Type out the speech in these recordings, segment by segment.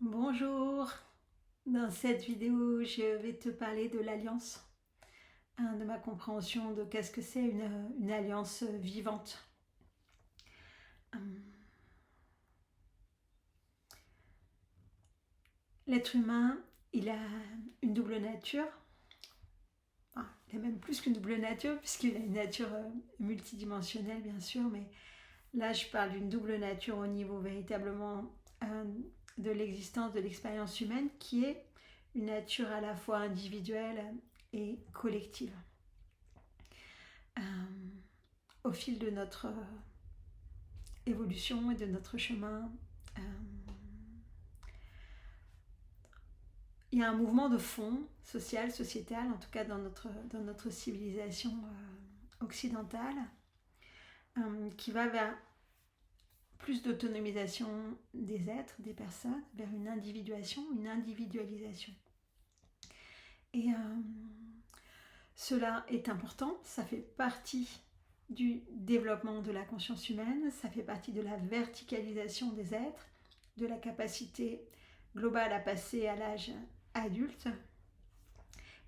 Bonjour, dans cette vidéo je vais te parler de l'alliance, de ma compréhension de qu'est-ce que c'est une alliance vivante. L'être humain, il a une double nature, enfin, il a même plus qu'une double nature puisqu'il a une nature multidimensionnelle bien sûr, mais là je parle d'une double nature au niveau véritablement de l'existence de l'expérience humaine qui est une nature à la fois individuelle et collective. Au fil de notre évolution et de notre chemin, il y a un mouvement de fond social, sociétal, en tout cas dans notre civilisation occidentale, qui va vers plus d'autonomisation des êtres, des personnes, vers une individuation, une individualisation. Et cela est important, ça fait partie du développement de la conscience humaine, ça fait partie de la verticalisation des êtres, de la capacité globale à passer à l'âge adulte.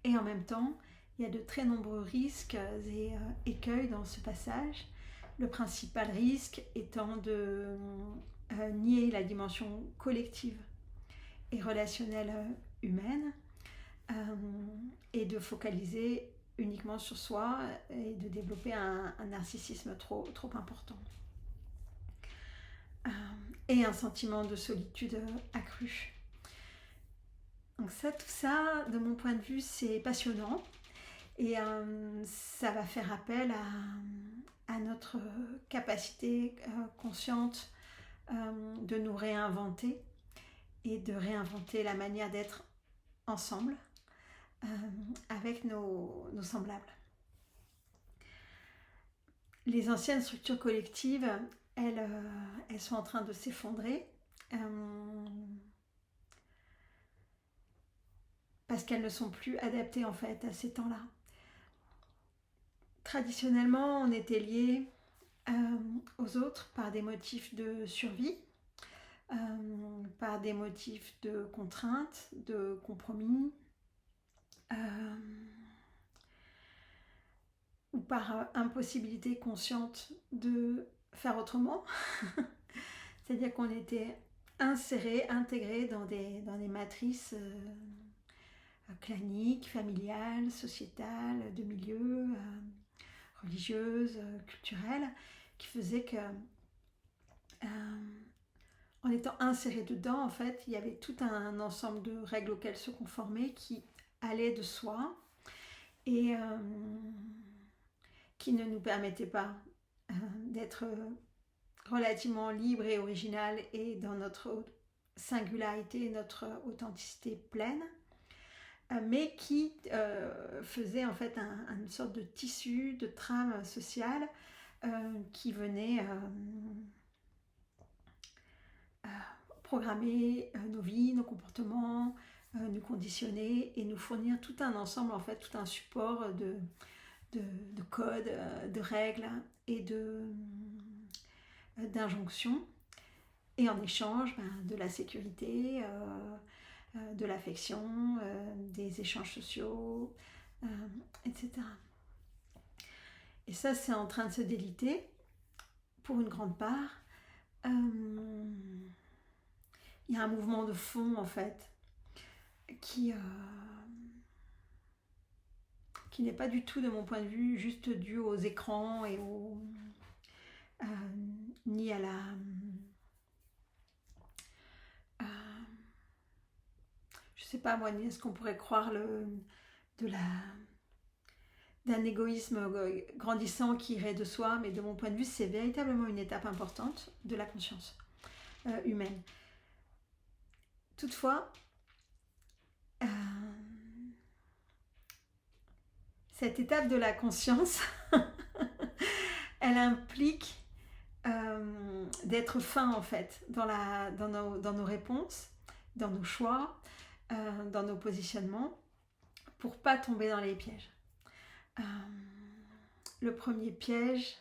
Et en même temps, il y a de très nombreux risques et écueils dans ce passage. Le principal risque étant de nier la dimension collective et relationnelle humaine et de focaliser uniquement sur soi et de développer un narcissisme trop important. Et un sentiment de solitude accru. Donc tout ça, de mon point de vue, c'est passionnant. Et ça va faire appel à notre capacité consciente de nous réinventer et de réinventer la manière d'être ensemble avec nos semblables. Les anciennes structures collectives, elles sont en train de s'effondrer parce qu'elles ne sont plus adaptées en fait à ces temps-là. Traditionnellement, on était liés aux autres par des motifs de survie, par des motifs de contrainte, de compromis, ou par impossibilité consciente de faire autrement. C'est-à-dire qu'on était insérés, intégrés dans des matrices claniques, familiales, sociétales, de milieu, religieuses, culturelles, qui faisaient que en étant inséré dedans, en fait, il y avait tout un ensemble de règles auxquelles se conformer qui allaient de soi et qui ne nous permettaient pas d'être relativement libre et original et dans notre singularité, notre authenticité pleine, mais qui faisait en fait une sorte de tissu, de trame sociale qui venait programmer nos vies, nos comportements, nous conditionner et nous fournir tout un ensemble, en fait, tout un support de codes, de règles et d'injonctions. Et en échange, de la sécurité, de l'affection, des échanges sociaux, etc. Et ça, c'est en train de se déliter pour une grande part. Il y a un mouvement de fond, en fait, qui n'est pas du tout, de mon point de vue, juste dû aux écrans et ni à la... je sais pas moi, ni est-ce qu'on pourrait croire d'un égoïsme grandissant qui irait de soi, mais de mon point de vue, c'est véritablement une étape importante de la conscience humaine. Toutefois, cette étape de la conscience, elle implique d'être fin en fait dans nos réponses, dans nos choix, dans nos positionnements, pour pas tomber dans les pièges. Le premier piège,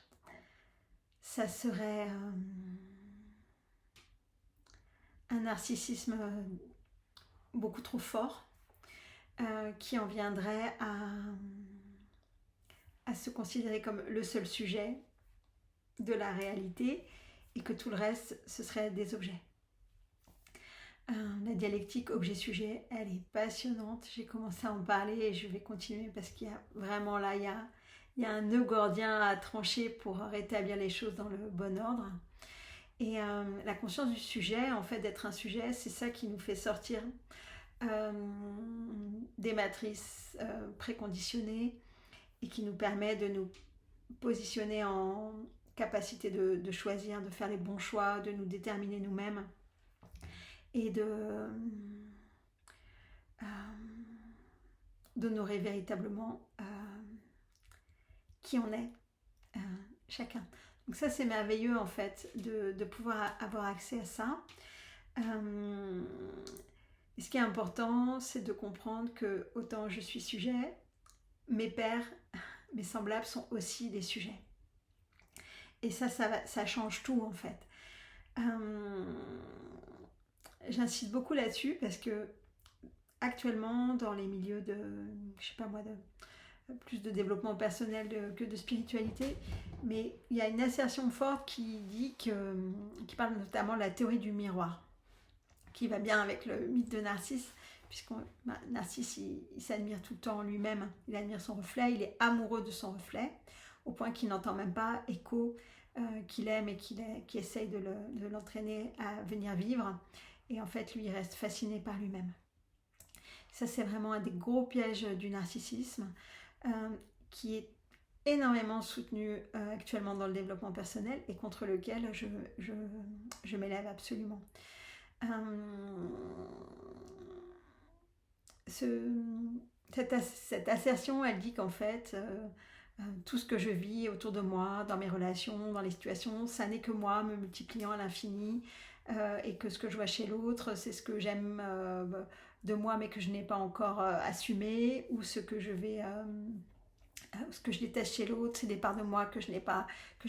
ça serait un narcissisme beaucoup trop fort qui en viendrait à se considérer comme le seul sujet de la réalité et que tout le reste, ce serait des objets. La dialectique objet-sujet, elle est passionnante. J'ai commencé à en parler et je vais continuer parce qu'il y a vraiment là, il y a un nœud gordien à trancher pour rétablir les choses dans le bon ordre. Et la conscience du sujet, en fait, d'être un sujet, c'est ça qui nous fait sortir des matrices préconditionnées et qui nous permet de nous positionner en capacité de choisir, de faire les bons choix, de nous déterminer nous-mêmes et d'honorer véritablement qui on est chacun. Donc ça, c'est merveilleux en fait de pouvoir avoir accès à ça. Et ce qui est important, c'est de comprendre que autant je suis sujet, mes pairs, mes semblables sont aussi des sujets. Et ça change tout en fait. J'insiste beaucoup là-dessus parce que actuellement, dans les milieux de, je sais pas moi, plus de développement personnel que de spiritualité, mais il y a une assertion forte qui parle notamment de la théorie du miroir, qui va bien avec le mythe de Narcisse, puisque Narcisse, il s'admire tout le temps lui-même, il admire son reflet, il est amoureux de son reflet, au point qu'il n'entend même pas Écho, qu'il aime et qui essaye de l'entraîner à venir vivre, et en fait, lui, il reste fasciné par lui-même. Ça, c'est vraiment un des gros pièges du narcissisme, qui est énormément soutenu actuellement dans le développement personnel et contre lequel je m'élève absolument. Cette assertion, elle dit qu'en fait, tout ce que je vis autour de moi, dans mes relations, dans les situations, ça n'est que moi me multipliant à l'infini, et que ce que je vois chez l'autre, c'est ce que j'aime de moi mais que je n'ai pas encore assumé, ou ce que je déteste chez l'autre, c'est des parts de moi que je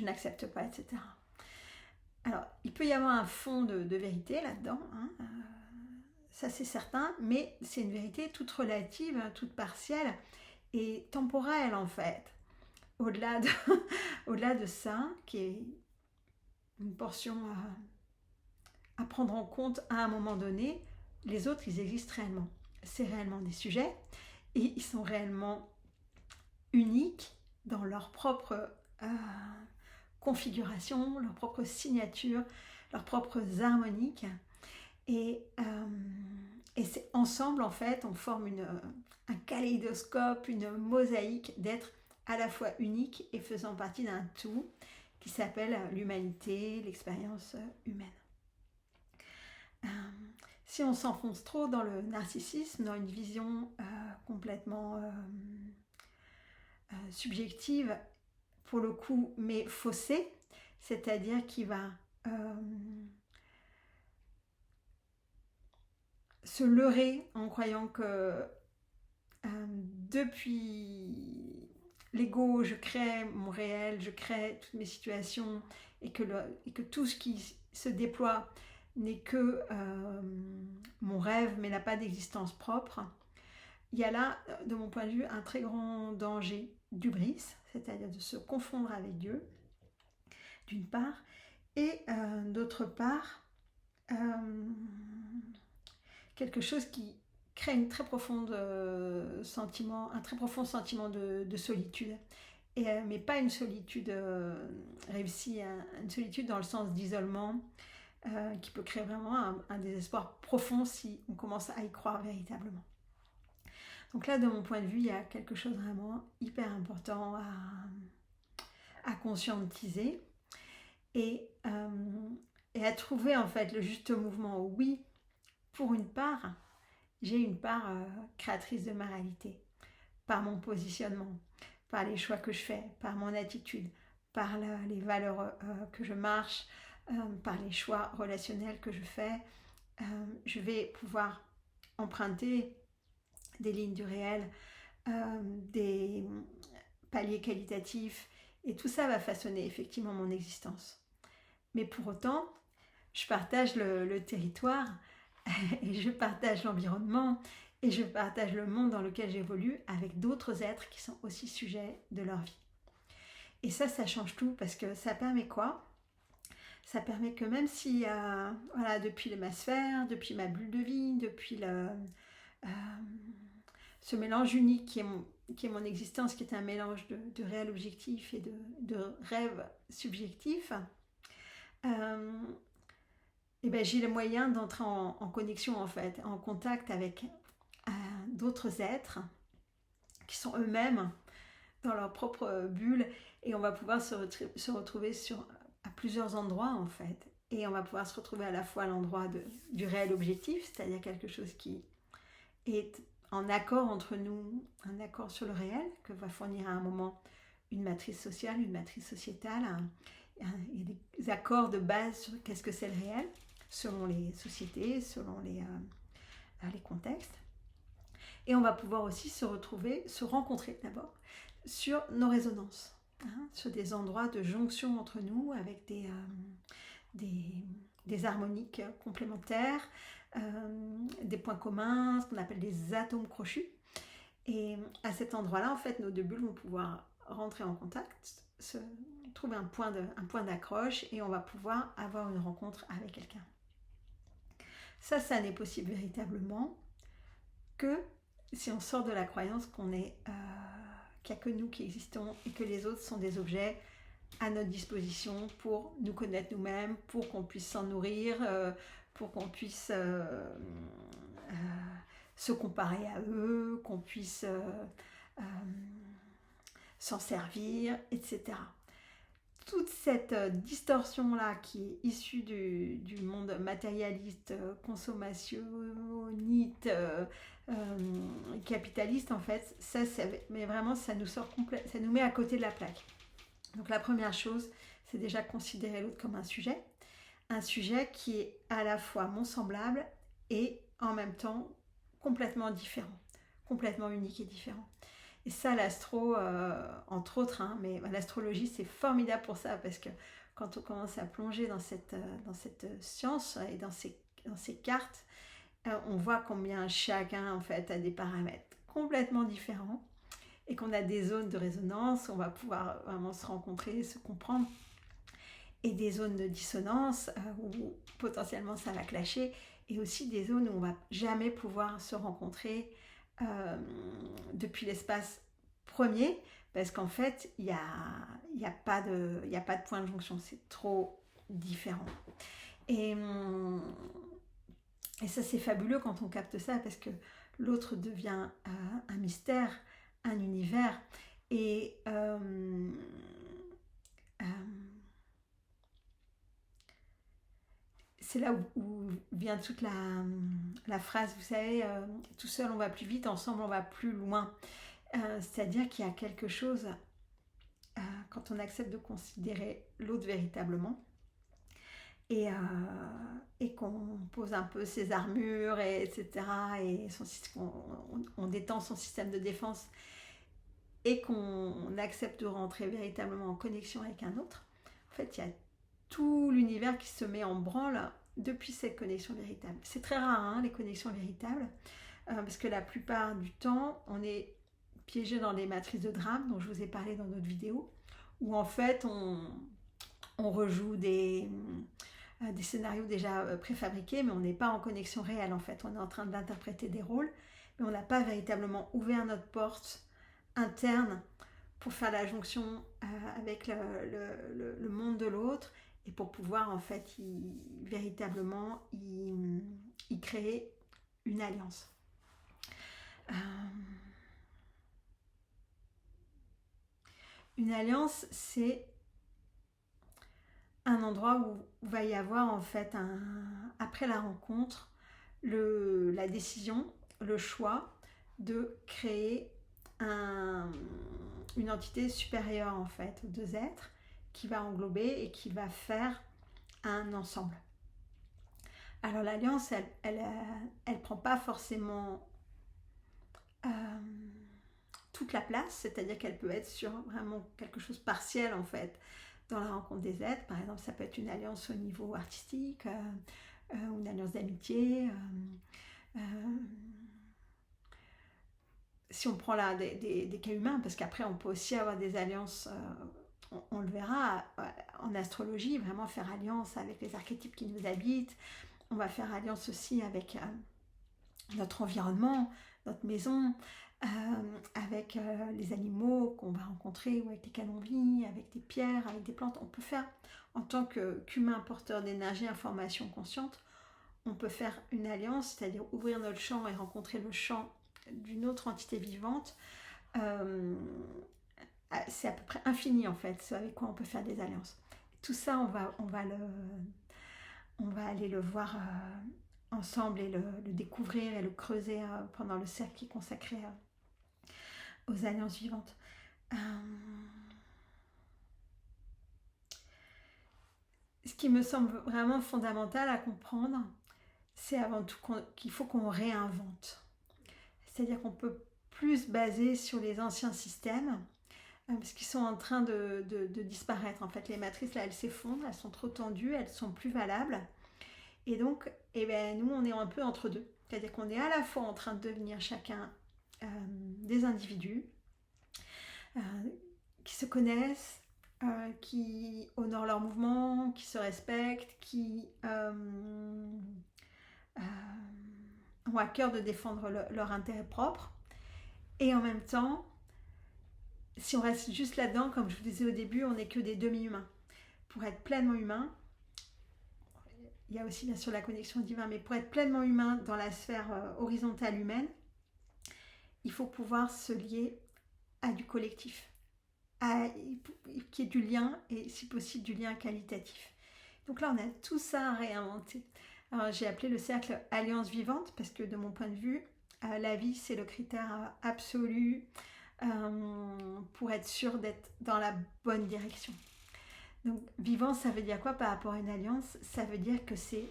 n'accepte pas, etc. Alors, il peut y avoir un fond de vérité là-dedans, hein, ça c'est certain, mais c'est une vérité toute relative, toute partielle et temporelle en fait. Au-delà de ça, qui est une portion à prendre en compte à un moment donné, les autres, ils existent réellement. C'est réellement des sujets et ils sont réellement uniques dans leur propre configuration, leur propre signature, leurs propres harmoniques. Et c'est ensemble, en fait, on forme un kaléidoscope, une mosaïque d'êtres à la fois uniques et faisant partie d'un tout qui s'appelle l'humanité, l'expérience humaine. Si on s'enfonce trop dans le narcissisme, dans une vision complètement subjective, pour le coup, mais faussée, c'est-à-dire qui va se leurrer en croyant que depuis l'ego, je crée mon réel, je crée toutes mes situations et que tout ce qui se déploie n'est que mon rêve mais n'a pas d'existence propre. Il y a là, de mon point de vue, un très grand danger d'hubris, c'est-à-dire de se confondre avec Dieu, d'une part, et d'autre part, quelque chose qui crée un très profond sentiment de solitude, mais pas une solitude réussie, une solitude dans le sens d'isolement, qui peut créer vraiment un désespoir profond si on commence à y croire véritablement. Donc là, de mon point de vue, il y a quelque chose vraiment hyper important à conscientiser et à trouver en fait le juste mouvement. Oui, pour une part, j'ai une part créatrice de ma réalité, par mon positionnement, par les choix que je fais, par mon attitude, par les valeurs que je marche, par les choix relationnels que je fais. Je vais pouvoir emprunter des lignes du réel, des paliers qualitatifs, et tout ça va façonner effectivement mon existence. Mais pour autant, je partage le territoire et je partage l'environnement et je partage le monde dans lequel j'évolue avec d'autres êtres qui sont aussi sujets de leur vie. Et ça change tout parce que ça permet quoi? Ça permet que même si, voilà, depuis ma sphère, depuis ma bulle de vie, depuis ce mélange unique qui est mon existence, qui est un mélange de réel objectif et de rêve subjectif, et ben, j'ai le moyen d'entrer en connexion, en fait, en contact avec d'autres êtres qui sont eux-mêmes dans leur propre bulle, et on va pouvoir se retrouver à plusieurs endroits, en fait, et on va pouvoir se retrouver à la fois à l'endroit du réel objectif, c'est-à-dire quelque chose qui est en accord entre nous, un accord sur le réel, que va fournir à un moment une matrice sociale, une matrice sociétale. Il y a des accords de base sur qu'est-ce que c'est le réel, selon les sociétés, selon les contextes. Et on va pouvoir aussi se rencontrer d'abord sur nos résonances, sur des endroits de jonction entre nous avec des harmoniques complémentaires, des points communs, ce qu'on appelle des atomes crochus. Et à cet endroit-là, en fait, nos deux bulles vont pouvoir rentrer en contact, trouver un point d'accroche, et on va pouvoir avoir une rencontre avec quelqu'un. Ça n'est possible véritablement que si on sort de la croyance qu'il n'y a que nous qui existons et que les autres sont des objets à notre disposition pour nous connaître nous-mêmes, pour qu'on puisse s'en nourrir, pour qu'on puisse se comparer à eux, qu'on puisse s'en servir, etc. Toute cette distorsion-là qui est issue du monde matérialiste, consommationniste, capitaliste, en fait, mais vraiment, ça nous met à côté de la plaque. Donc la première chose, c'est déjà considérer l'autre comme un sujet qui est à la fois mon semblable et en même temps complètement différent, complètement unique et différent. Et ça, l'astro, entre autres, mais l'astrologie, c'est formidable pour ça, parce que quand on commence à plonger dans cette science et dans ces cartes, on voit combien chacun, en fait, a des paramètres complètement différents et qu'on a des zones de résonance où on va pouvoir vraiment se rencontrer, se comprendre, et des zones de dissonance où potentiellement ça va clasher, et aussi des zones où on va jamais pouvoir se rencontrer depuis l'espace premier, parce qu'en fait il y a pas de point de jonction, c'est trop différent. Et ça, c'est fabuleux quand on capte ça, parce que l'autre devient un mystère, un univers, et c'est là où vient toute la phrase, vous savez, tout seul on va plus vite, ensemble on va plus loin. C'est-à-dire qu'il y a quelque chose, quand on accepte de considérer l'autre véritablement, et qu'on pose un peu ses armures, etc., et on détend son système de défense, et qu'on accepte de rentrer véritablement en connexion avec un autre, en fait, il y a tout l'univers qui se met en branle depuis cette connexion véritable. C'est très rare, les connexions véritables, parce que la plupart du temps, on est piégé dans des matrices de drame dont je vous ai parlé dans d'autres vidéos, où en fait, on rejoue des scénarios déjà préfabriqués, mais on n'est pas en connexion réelle, en fait. On est en train d'interpréter des rôles, mais on n'a pas véritablement ouvert notre porte interne pour faire la jonction avec le monde de l'autre, et pour pouvoir en fait véritablement y créer une alliance. Une alliance, c'est un endroit où va y avoir en fait après la rencontre, la décision, le choix de créer une entité supérieure en fait aux deux êtres, qui va englober et qui va faire un ensemble. Alors l'alliance, elle prend pas forcément toute la place, c'est-à-dire qu'elle peut être sur vraiment quelque chose partiel en fait, dans la rencontre des êtres. Par exemple, ça peut être une alliance au niveau artistique, ou une alliance d'amitié. Si on prend là des cas humains, parce qu'après on peut aussi avoir des alliances, on le verra en astrologie, vraiment faire alliance avec les archétypes qui nous habitent. On va faire alliance aussi avec notre environnement, notre maison, avec les animaux qu'on va rencontrer ou avec lesquels on vit, avec des pierres, avec des plantes. On peut faire, en tant qu'humain porteur d'énergie, information consciente, on peut faire une alliance, c'est-à-dire ouvrir notre champ et rencontrer le champ d'une autre entité vivante. C'est à peu près infini en fait, ce avec quoi on peut faire des alliances. Tout ça, on va aller le voir ensemble et le découvrir et le creuser pendant le cercle qui est consacré aux alliances vivantes. Ce qui me semble vraiment fondamental à comprendre, c'est avant tout qu'il faut qu'on réinvente. C'est-à-dire qu'on peut plus se baser sur les anciens systèmes, parce qu'ils sont en train de disparaître. En fait, les matrices, là, elles s'effondrent, elles sont trop tendues, elles sont plus valables. Et donc, nous, on est un peu entre deux. C'est-à-dire qu'on est à la fois en train de devenir chacun des individus qui se connaissent, qui honorent leurs mouvements, qui se respectent, qui ont à cœur de défendre leur intérêt propre. Et en même temps, si on reste juste là-dedans, comme je vous disais au début, on n'est que des demi-humains. Pour être pleinement humain, il y a aussi bien sûr la connexion divine, mais pour être pleinement humain dans la sphère horizontale humaine, il faut pouvoir se lier à du collectif, qui est du lien, et si possible du lien qualitatif. Donc là, on a tout ça à réinventer. Alors, j'ai appelé le cercle Alliance vivante, parce que de mon point de vue, la vie, c'est le critère absolu pour être sûr d'être dans la bonne direction. Donc, vivant, ça veut dire quoi par rapport à une alliance? Ça veut dire que c'est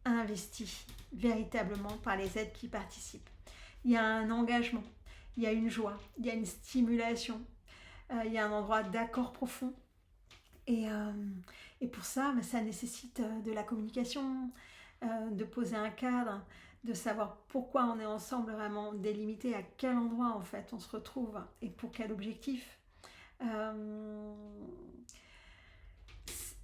investi véritablement par les êtres qui participent. Il y a un engagement, il y a une joie, il y a une stimulation, il y a un endroit d'accord profond. Et pour ça, ça nécessite de la communication, de poser un cadre, de savoir pourquoi on est ensemble, vraiment délimiter à quel endroit en fait on se retrouve et pour quel objectif.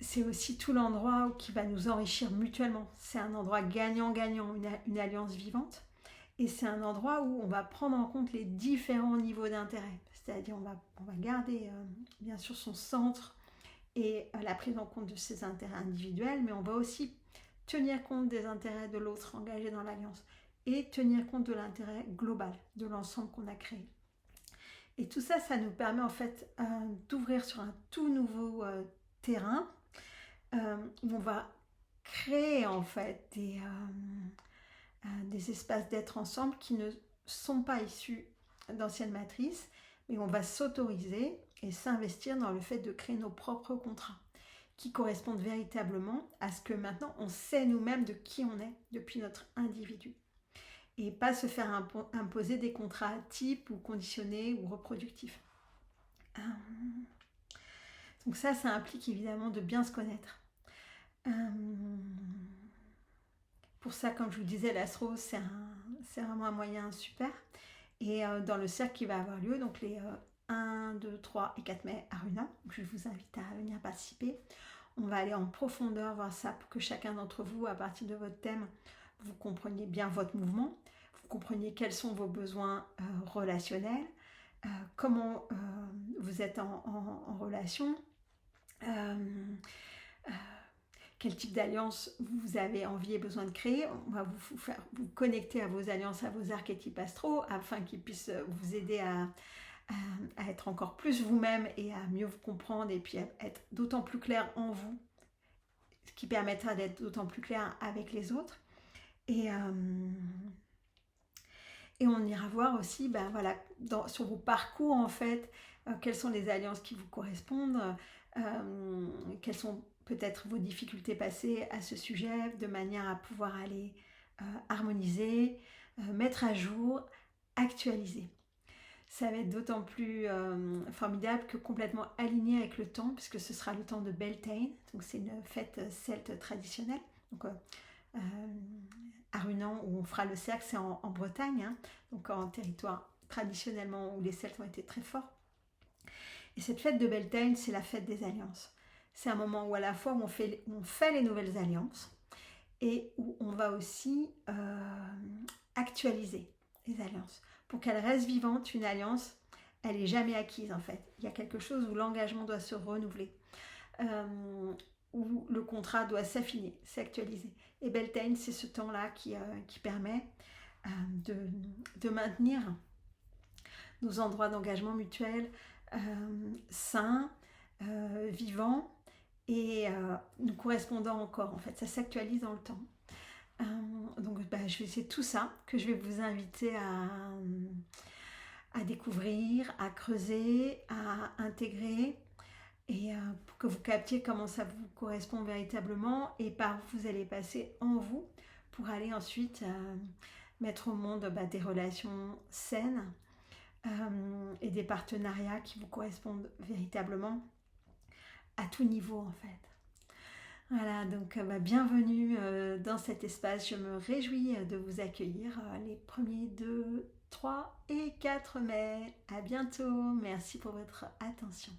C'est aussi tout l'endroit qui va nous enrichir mutuellement. C'est un endroit gagnant-gagnant, une alliance vivante. Et c'est un endroit où on va prendre en compte les différents niveaux d'intérêt. C'est-à-dire on va garder bien sûr son centre et la prise en compte de ses intérêts individuels, mais on va aussi tenir compte des intérêts de l'autre engagé dans l'alliance et tenir compte de l'intérêt global de l'ensemble qu'on a créé. Et tout ça, ça nous permet en fait d'ouvrir sur un tout nouveau terrain où on va créer en fait des espaces d'être ensemble qui ne sont pas issus d'anciennes matrices, mais on va s'autoriser et s'investir dans le fait de créer nos propres contrats qui correspondent véritablement à ce que maintenant on sait nous-mêmes de qui on est depuis notre individu. Et pas se faire imposer des contrats types ou conditionnés ou reproductifs. Donc ça implique évidemment de bien se connaître. Pour ça, comme je vous disais, l'astro, c'est vraiment un moyen super. Et dans le cercle qui va avoir lieu, donc les 1, 2, 3 et 4 mai à Runa, je vous invite à venir participer. On va aller en profondeur voir ça pour que chacun d'entre vous, à partir de votre thème, vous compreniez bien votre mouvement, vous compreniez quels sont vos besoins relationnels, comment vous êtes en relation, quel type d'alliance vous avez envie et besoin de créer. On va vous connecter à vos alliances, à vos archétypes astro, afin qu'ils puissent vous aider à être encore plus vous-même et à mieux vous comprendre et puis à être d'autant plus clair en vous, ce qui permettra d'être d'autant plus clair avec les autres. Et on ira voir aussi sur vos parcours en fait, quelles sont les alliances qui vous correspondent, quelles sont peut-être vos difficultés passées à ce sujet, de manière à pouvoir aller harmoniser, mettre à jour, actualiser. Ça va être d'autant plus formidable que complètement aligné avec le temps, puisque ce sera le temps de Beltane, donc c'est une fête celte traditionnelle. Donc, à Runan, où on fera le cercle, c'est en Bretagne, hein, donc en territoire traditionnellement où les Celtes ont été très forts. Et cette fête de Beltane, c'est la fête des alliances. C'est un moment où à la fois on fait les nouvelles alliances et où on va aussi actualiser les alliances. Pour qu'elle reste vivante, une alliance, elle n'est jamais acquise en fait. Il y a quelque chose où l'engagement doit se renouveler, où le contrat doit s'affiner, s'actualiser. Et Beltane, c'est ce temps-là qui permet de maintenir nos endroits d'engagement mutuel sains, vivants et nous correspondant encore. En fait, ça s'actualise dans le temps. Donc c'est tout ça que je vais vous inviter à découvrir, à creuser, à intégrer et pour que vous captiez comment ça vous correspond véritablement et par où vous allez passer en vous pour aller ensuite mettre au monde des relations saines et des partenariats qui vous correspondent véritablement à tout niveau en fait. Voilà, donc bienvenue dans cet espace. Je me réjouis de vous accueillir les 1er, 2, 3 et 4 mai. À bientôt. Merci pour votre attention.